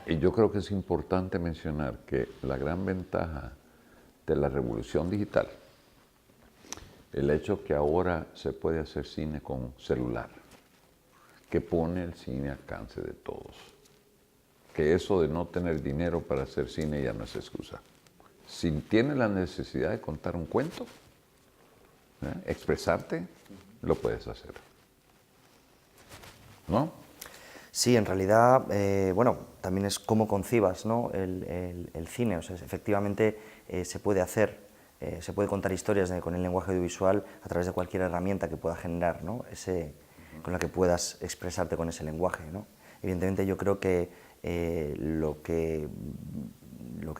Y yo creo que es importante mencionar que la gran ventaja de la revolución digital, el hecho que ahora se puede hacer cine con celular, que pone el cine al alcance de todos, que eso de no tener dinero para hacer cine ya no es excusa. Si tienes la necesidad de contar un cuento, expresarte, lo puedes hacer, ¿no? Sí, en realidad, bueno, también es cómo concibas, ¿no? el cine. O sea, efectivamente se puede hacer, se puede contar historias con el lenguaje audiovisual a través de cualquier herramienta que pueda generar, ¿no? Con la que puedas expresarte con ese lenguaje, ¿no? Evidentemente yo creo que lo que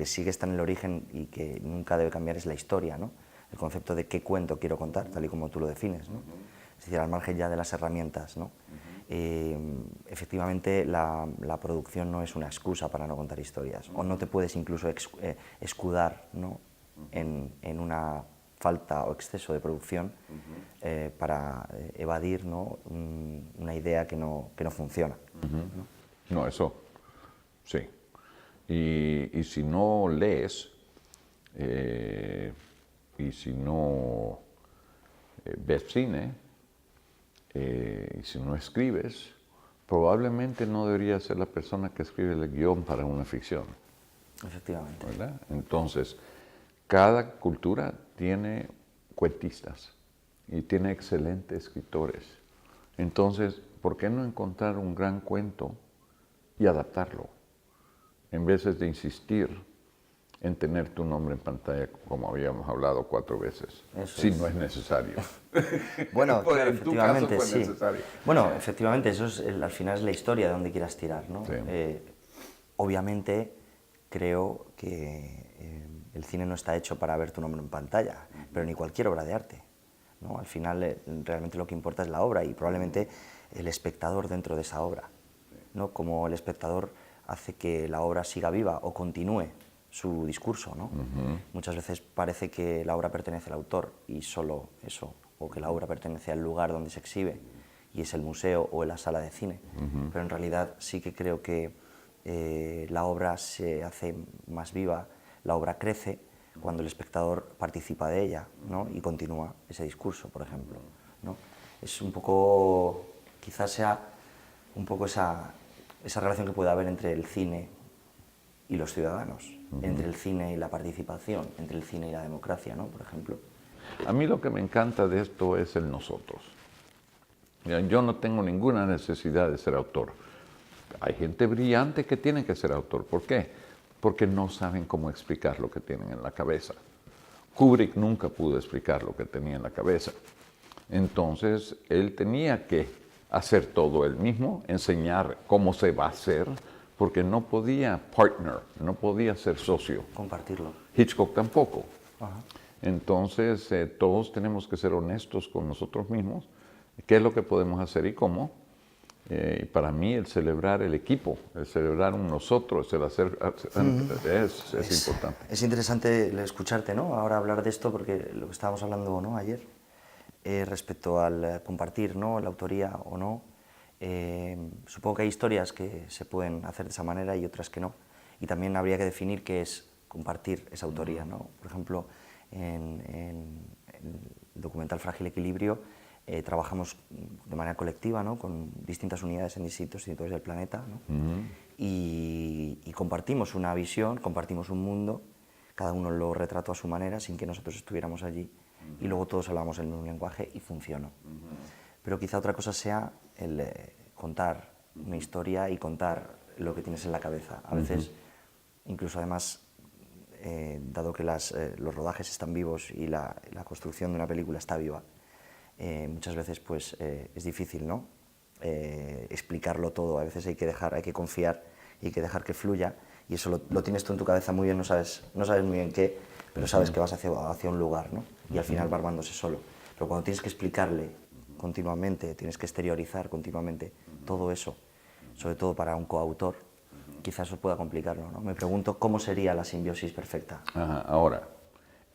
sigue está en el origen y que nunca debe cambiar es la historia, ¿no? El concepto de qué cuento quiero contar, tal y como tú lo defines, ¿no? Es decir, al margen ya de las herramientas, ¿no? Efectivamente la producción no es una excusa para no contar historias, o no te puedes incluso escudar, ¿no? en una falta o exceso de producción para evadir, ¿no? Una idea que no funciona. No, eso, sí. Y si no lees, y si no ves cine, y si no escribes, probablemente no deberías ser la persona que escribe el guión para una ficción. Efectivamente. ¿Verdad? Entonces, cada cultura tiene cuentistas y tiene excelentes escritores. Entonces, ¿por qué no encontrar un gran cuento y adaptarlo? En vez de insistir en tener tu nombre en pantalla, como habíamos hablado 4 veces, si no es necesario. Bueno, Pues claro, en tu caso efectivamente, fue sí. necesario. Bueno, efectivamente, eso es, al final es la historia de donde quieras tirar, ¿no? Sí. Obviamente, creo que el cine no está hecho para ver tu nombre en pantalla, pero ni cualquier obra de arte, ¿no? Al final, realmente lo que importa es la obra y probablemente el espectador dentro de esa obra, ¿no? Como el espectador hace que la obra siga viva o continúe su discurso, ¿no? Muchas veces parece que la obra pertenece al autor y solo eso, o que la obra pertenece al lugar donde se exhibe y es el museo o la sala de cine, pero en realidad sí que creo que la obra se hace más viva, la obra crece cuando el espectador participa de ella, ¿no? Y continúa ese discurso, por ejemplo, ¿no? Es un poco, quizás sea un poco esa relación que puede haber entre el cine y los ciudadanos, entre el cine y la participación, entre el cine y la democracia, ¿no? Por ejemplo. A mí lo que me encanta de esto es el nosotros. Yo no tengo ninguna necesidad de ser autor. Hay gente brillante que tiene que ser autor. ¿Por qué? Porque no saben cómo explicar lo que tienen en la cabeza. Kubrick nunca pudo explicar lo que tenía en la cabeza. Entonces, él tenía que hacer todo él mismo, enseñar cómo se va a hacer, porque no podía partner, no podía ser socio. Compartirlo. Hitchcock tampoco. Ajá. Entonces, todos tenemos que ser honestos con nosotros mismos, qué es lo que podemos hacer y cómo. Y para mí el celebrar el equipo, el celebrar un nosotros, el hacer, es importante. Es interesante escucharte, ¿no? Ahora hablar de esto porque lo que estábamos hablando, ¿no? Ayer respecto al compartir, ¿no? La autoría o no. Supongo que hay historias que se pueden hacer de esa manera y otras que no. Y también habría que definir qué es compartir esa autoría, ¿no? Por ejemplo, en el documental Frágil Equilibrio trabajamos de manera colectiva, ¿no? Con distintas unidades en distintos sitios del planeta, ¿no? Y compartimos una visión, compartimos un mundo, cada uno lo retrató a su manera sin que nosotros estuviéramos allí y luego todos hablamos el mismo lenguaje y funcionó. Pero quizá otra cosa sea el contar una historia y contar lo que tienes en la cabeza. A veces, incluso además, dado que los rodajes están vivos y la construcción de una película está viva, muchas veces pues, es difícil, ¿no? Explicarlo todo. A veces hay que confiar y hay que dejar que fluya, y eso lo tienes tú en tu cabeza muy bien, no sabes muy bien qué, pero sabes que vas hacia un lugar, ¿no? Y al final va armándose solo. Pero cuando tienes que explicarle continuamente, tienes que exteriorizar continuamente todo eso, sobre todo para un coautor, quizás eso pueda complicarlo, ¿no? Me pregunto cómo sería la simbiosis perfecta. Ajá. Ahora,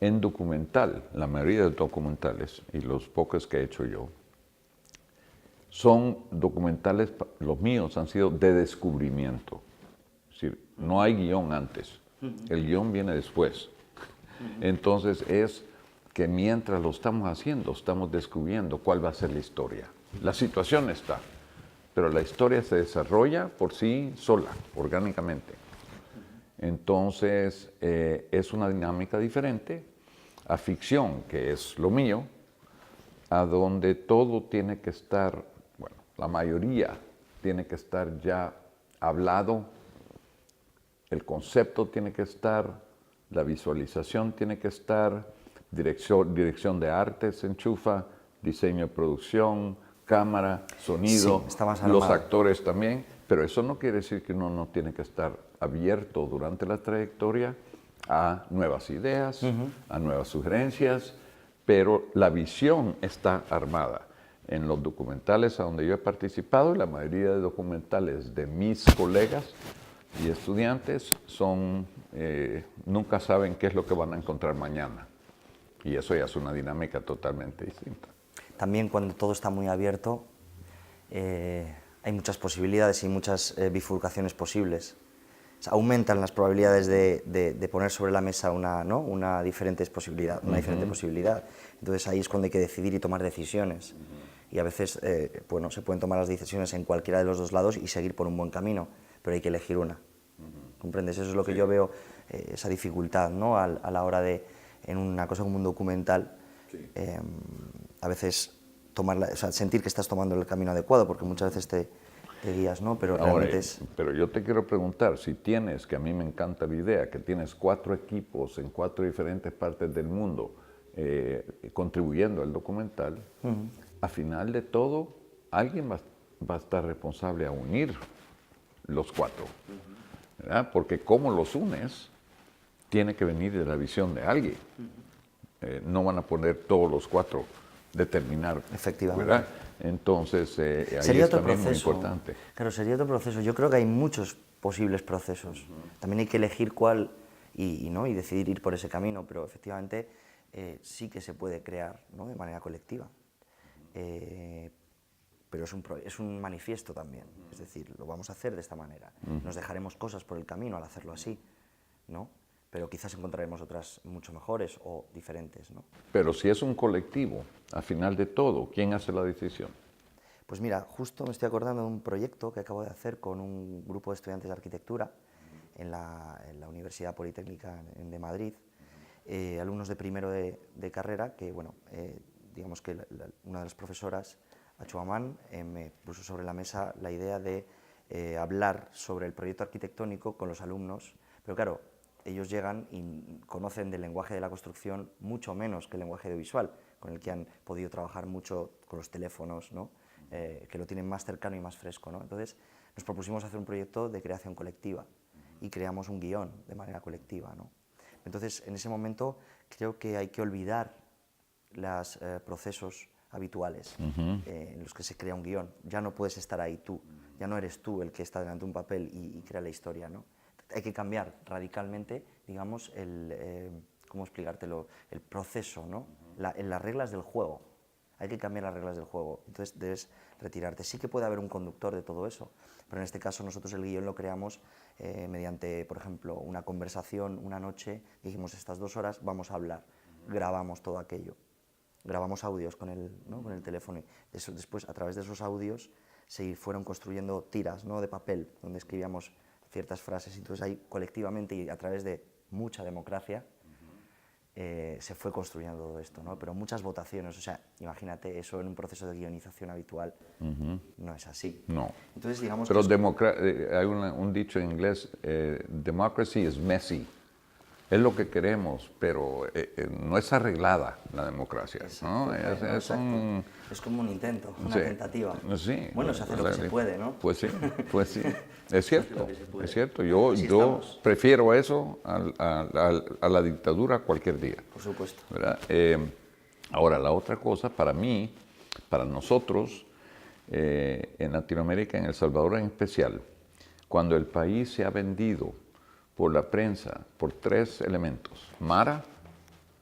en documental, la mayoría de documentales, y los pocos que he hecho yo, son documentales, los míos han sido de descubrimiento. Es decir, no hay guión antes, el guión viene después. Entonces es que mientras lo estamos haciendo, estamos descubriendo cuál va a ser la historia. La situación está, pero la historia se desarrolla por sí sola, orgánicamente. Entonces es una dinámica diferente a ficción, que es lo mío, a donde todo tiene que estar, bueno, la mayoría tiene que estar ya hablado, el concepto tiene que estar, la visualización tiene que estar, dirección de arte se enchufa, diseño de producción, cámara, sonido, Sí, está más los armado. actores también, pero eso no quiere decir que uno no tiene que estar abierto durante la trayectoria a nuevas ideas, a nuevas sugerencias, pero la visión está armada. En los documentales a donde yo he participado, y la mayoría de documentales de mis colegas y estudiantes son, nunca saben qué es lo que van a encontrar mañana. Y eso ya es una dinámica totalmente distinta. También cuando todo está muy abierto, hay muchas posibilidades y muchas bifurcaciones posibles. O sea, aumentan las probabilidades de poner sobre la mesa una diferente posibilidad. Entonces ahí es cuando hay que decidir y tomar decisiones. Y a veces bueno, se pueden tomar las decisiones en cualquiera de los dos lados y seguir por un buen camino, pero hay que elegir una. ¿Comprendes? Eso es lo que yo veo, esa dificultad, ¿no? A la hora de, en una cosa como un documental, a veces sentir que estás tomando el camino adecuado, porque muchas veces te guías, ¿no? Pero realmente pero yo te quiero preguntar, si tienes, que a mí me encanta la idea, que tienes 4 equipos en 4 diferentes partes del mundo contribuyendo al documental, a final de todo, alguien va a estar responsable a unir los 4, ¿verdad? Porque cómo los unes tiene que venir de la visión de alguien. No van a poner todos los 4 determinar, efectivamente, ¿verdad? Entonces, ahí sería es otro también muy proceso. importante. Claro, sería otro proceso. Yo creo que hay muchos posibles procesos. También hay que elegir cuál y decidir ir por ese camino, pero efectivamente sí que se puede crear, ¿no? De manera colectiva. Pero es un manifiesto también, es decir, lo vamos a hacer de esta manera. Nos dejaremos cosas por el camino al hacerlo así, ¿no? Pero quizás encontraremos otras mucho mejores o diferentes, ¿no? Pero si es un colectivo, al final de todo, ¿quién hace la decisión? Pues mira, justo me estoy acordando de un proyecto que acabo de hacer con un grupo de estudiantes de arquitectura en la Universidad Politécnica de Madrid, alumnos de primero de carrera, que bueno, digamos que una de las profesoras, Achuamán, me puso sobre la mesa la idea de hablar sobre el proyecto arquitectónico con los alumnos, pero claro, ellos llegan y conocen del lenguaje de la construcción mucho menos que el lenguaje audiovisual, con el que han podido trabajar mucho con los teléfonos, ¿no? Que lo tienen más cercano y más fresco, ¿no? Entonces nos propusimos hacer un proyecto de creación colectiva y creamos un guión de manera colectiva, ¿no? Entonces en ese momento creo que hay que olvidar los procesos habituales en los que se crea un guión. Ya no puedes estar ahí tú, ya no eres tú el que está delante de un papel y crea la historia, ¿no? Hay que cambiar radicalmente, digamos, ¿cómo explicártelo? El proceso, ¿no? Las reglas del juego. Hay que cambiar las reglas del juego. Entonces debes retirarte. Sí que puede haber un conductor de todo eso, pero en este caso nosotros el guión lo creamos mediante, por ejemplo, una conversación, una noche, dijimos estas 2 horas vamos a hablar, grabamos todo aquello. Grabamos audios con el teléfono y después a través de esos audios se fueron construyendo tiras, ¿no? De papel donde escribíamos ciertas frases. Entonces ahí colectivamente y a través de mucha democracia se fue construyendo todo esto, ¿no? Pero muchas votaciones, o sea, imagínate, eso en un proceso de guionización habitual no es así. No. Entonces, digamos pero que hay un dicho en inglés, democracy is messy. Es lo que queremos, pero no es arreglada la democracia, ¿no? Es como un intento, una tentativa. Sí. Bueno, se hace lo que se puede, ¿no? Pues sí. Es cierto, es cierto. Yo estamos. prefiero eso a la dictadura cualquier día. Por supuesto. ¿Verdad? Ahora, la otra cosa, para mí, para nosotros, en Latinoamérica, en El Salvador en especial, cuando el país se ha vendido por la prensa por 3 elementos: Mara,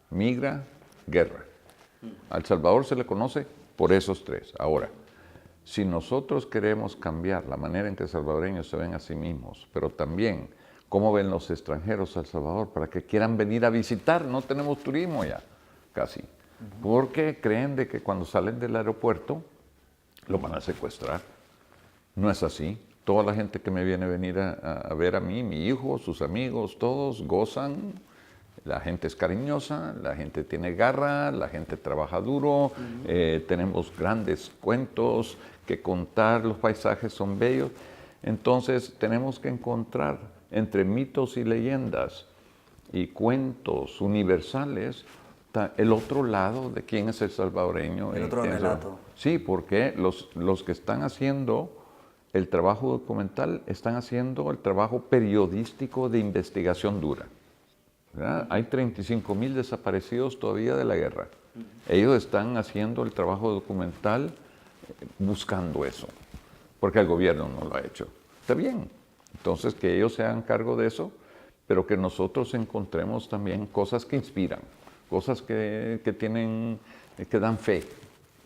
migra, guerra. A El Salvador se le conoce por esos 3. Ahora, Si nosotros queremos cambiar la manera en que salvadoreños se ven a sí mismos, pero también cómo ven los extranjeros a El Salvador para que quieran venir a visitar, no tenemos turismo ya, casi, porque creen de que cuando salen del aeropuerto lo van a secuestrar. No es así. Toda la gente que me viene a venir a ver a mí, mi hijo, sus amigos, todos gozan. La gente es cariñosa, la gente tiene garra, la gente trabaja duro, tenemos grandes cuentos que contar, los paisajes son bellos. Entonces tenemos que encontrar entre mitos y leyendas y cuentos universales el otro lado de quién es el salvadoreño. El otro relato. Sí, porque los que están haciendo el trabajo documental están haciendo el trabajo periodístico de investigación dura. ¿Verdad? Hay 35,000 desaparecidos todavía de la guerra. Ellos están haciendo el trabajo documental buscando eso, porque el gobierno no lo ha hecho. Está bien, entonces que ellos se hagan cargo de eso, pero que nosotros encontremos también cosas que inspiran, cosas que dan fe.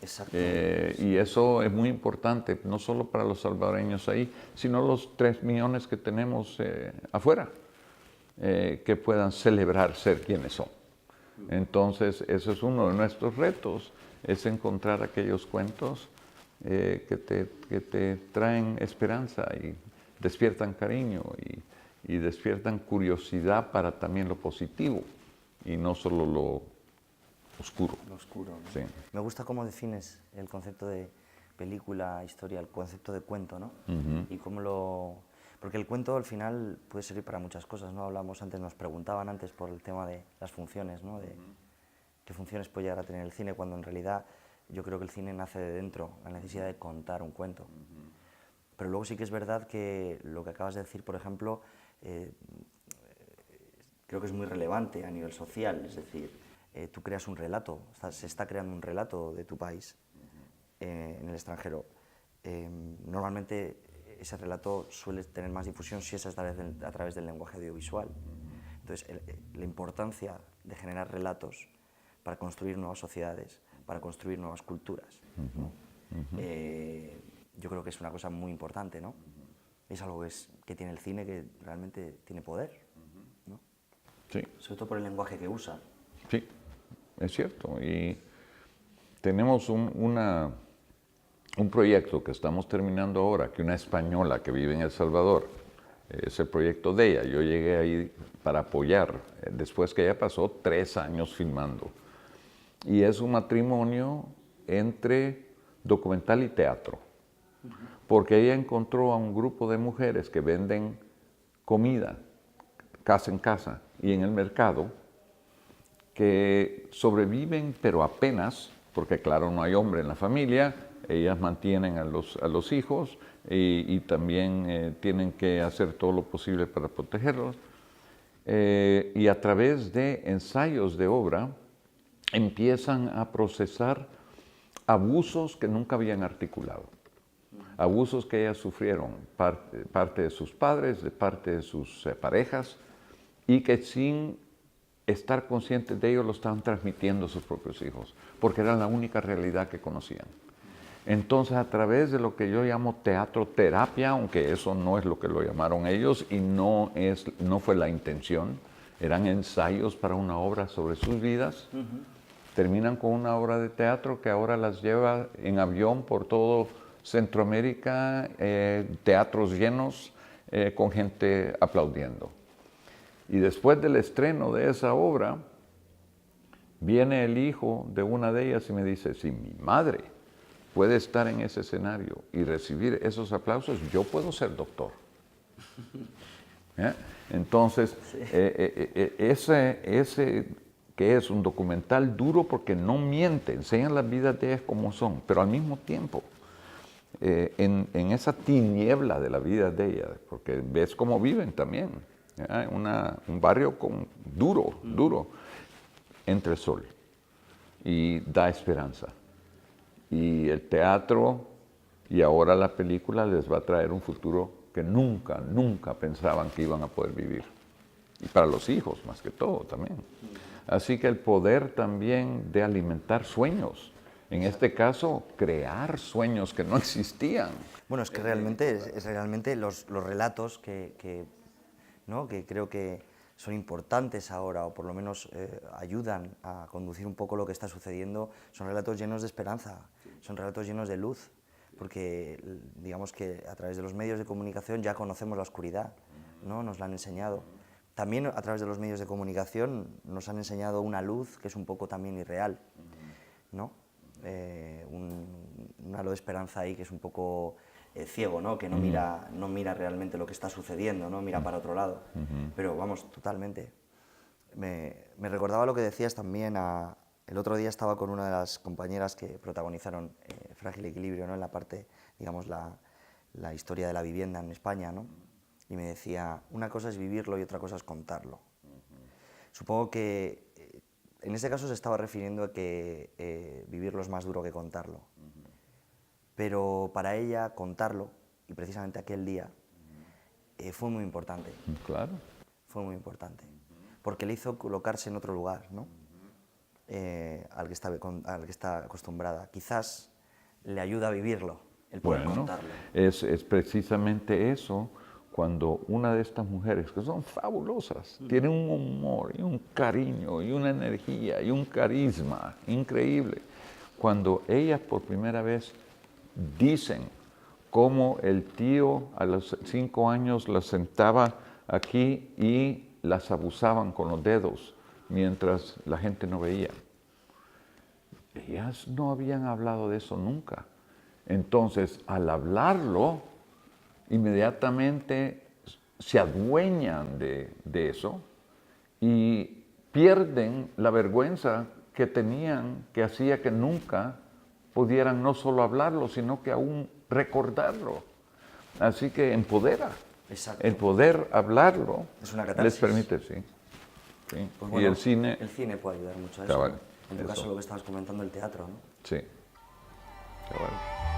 Exacto. Y eso es muy importante, no solo para los salvadoreños ahí, sino los 3 millones que tenemos afuera. Que puedan celebrar ser quienes son. Entonces, eso es uno de nuestros retos, es encontrar aquellos cuentos que te traen esperanza y despiertan cariño y despiertan curiosidad para también lo positivo y no solo lo oscuro. Lo oscuro, ¿no? Sí. Me gusta cómo defines el concepto de película, historia, el concepto de cuento, ¿no? Y cómo lo... Porque el cuento al final puede servir para muchas cosas, ¿no? Hablamos antes, nos preguntaban antes por el tema de las funciones, ¿no? De qué funciones puede llegar a tener el cine, cuando en realidad yo creo que el cine nace de dentro, la necesidad de contar un cuento. Pero luego sí que es verdad que lo que acabas de decir, por ejemplo, creo que es muy relevante a nivel social, es decir, tú creas un relato, se está creando un relato de tu país en el extranjero. Normalmente ese relato suele tener más difusión si es a través del lenguaje audiovisual. Entonces, la importancia de generar relatos para construir nuevas sociedades, para construir nuevas culturas, ¿no? Yo creo que es una cosa muy importante, ¿no? Es algo que tiene el cine, que realmente tiene poder, ¿no? Sí. Sobre todo por el lenguaje que usa. Sí, es cierto. Y tenemos un proyecto que estamos terminando ahora, que una española que vive en El Salvador, es el proyecto de ella. Yo llegué ahí para apoyar, después que ella pasó 3 años filmando. Y es un matrimonio entre documental y teatro, porque ella encontró a un grupo de mujeres que venden comida, casa en casa y en el mercado, que sobreviven, pero apenas, porque claro, no hay hombre en la familia, ellas mantienen a los hijos y también tienen que hacer todo lo posible para protegerlos. Y a través de ensayos de obra empiezan a procesar abusos que nunca habían articulado. Abusos que ellas sufrieron, parte de sus padres, de parte de sus parejas, y que sin estar conscientes de ello lo estaban transmitiendo a sus propios hijos, porque era la única realidad que conocían. Entonces, a través de lo que yo llamo teatro terapia, aunque eso no es lo que lo llamaron ellos y no fue la intención, eran ensayos para una obra sobre sus vidas, terminan con una obra de teatro que ahora las lleva en avión por todo Centroamérica, teatros llenos, con gente aplaudiendo. Y después del estreno de esa obra, viene el hijo de una de ellas y me dice, si mi madre puede estar en ese escenario y recibir esos aplausos, yo puedo ser doctor. Entonces, sí. Ese que es un documental duro porque no miente, enseñan las vidas de ellas como son, pero al mismo tiempo, en esa tiniebla de la vida de ellas, porque ves cómo viven también, un barrio duro, entre el sol, y da esperanza. Y el teatro y ahora la película les va a traer un futuro que nunca pensaban que iban a poder vivir. Y para los hijos, más que todo, también. Así que el poder también de alimentar sueños En este caso, crear sueños que no existían. Bueno, es que realmente, es realmente los relatos ¿no? que creo que son importantes ahora, o por lo menos ayudan a conducir un poco lo que está sucediendo, son relatos llenos de esperanza, son relatos llenos de luz, porque digamos que a través de los medios de comunicación ya conocemos la oscuridad, ¿no? Nos la han enseñado. También a través de los medios de comunicación nos han enseñado una luz que es un poco también irreal, ¿no? Un halo de esperanza ahí que es un poco ciego, ¿no? Que no mira realmente lo que está sucediendo, ¿no? Mira para otro lado. Pero vamos, totalmente. Me recordaba lo que decías también. El otro día estaba con una de las compañeras que protagonizaron Frágil Equilibrio, ¿no? En la parte, digamos, la historia de la vivienda en España, ¿no? Y me decía, una cosa es vivirlo y otra cosa es contarlo. Supongo que en ese caso se estaba refiriendo a que vivirlo es más duro que contarlo. Pero para ella contarlo, y precisamente aquel día, fue muy importante. Claro. Fue muy importante. Porque le hizo colocarse en otro lugar, ¿no? Al que está acostumbrada. Quizás le ayuda a vivirlo, el poder contarlo. Es precisamente eso. Cuando una de estas mujeres, que son fabulosas, tienen un humor y un cariño y una energía y un carisma increíble, cuando ellas por primera vez dicen cómo el tío a los 5 años las sentaba aquí y las abusaban con los dedos mientras la gente no veía. Ellas no habían hablado de eso nunca. Entonces, al hablarlo, inmediatamente se adueñan de eso y pierden la vergüenza que tenían, que hacía que nunca pudieran no solo hablarlo, sino que aún recordarlo. Así que empodera. Exacto. El poder hablarlo es una catarsis. les permite, sí. Pues bueno, y el cine puede ayudar mucho a eso. Cabal, En tu caso, lo que estabas comentando, el teatro, ¿no? Sí. Cabal.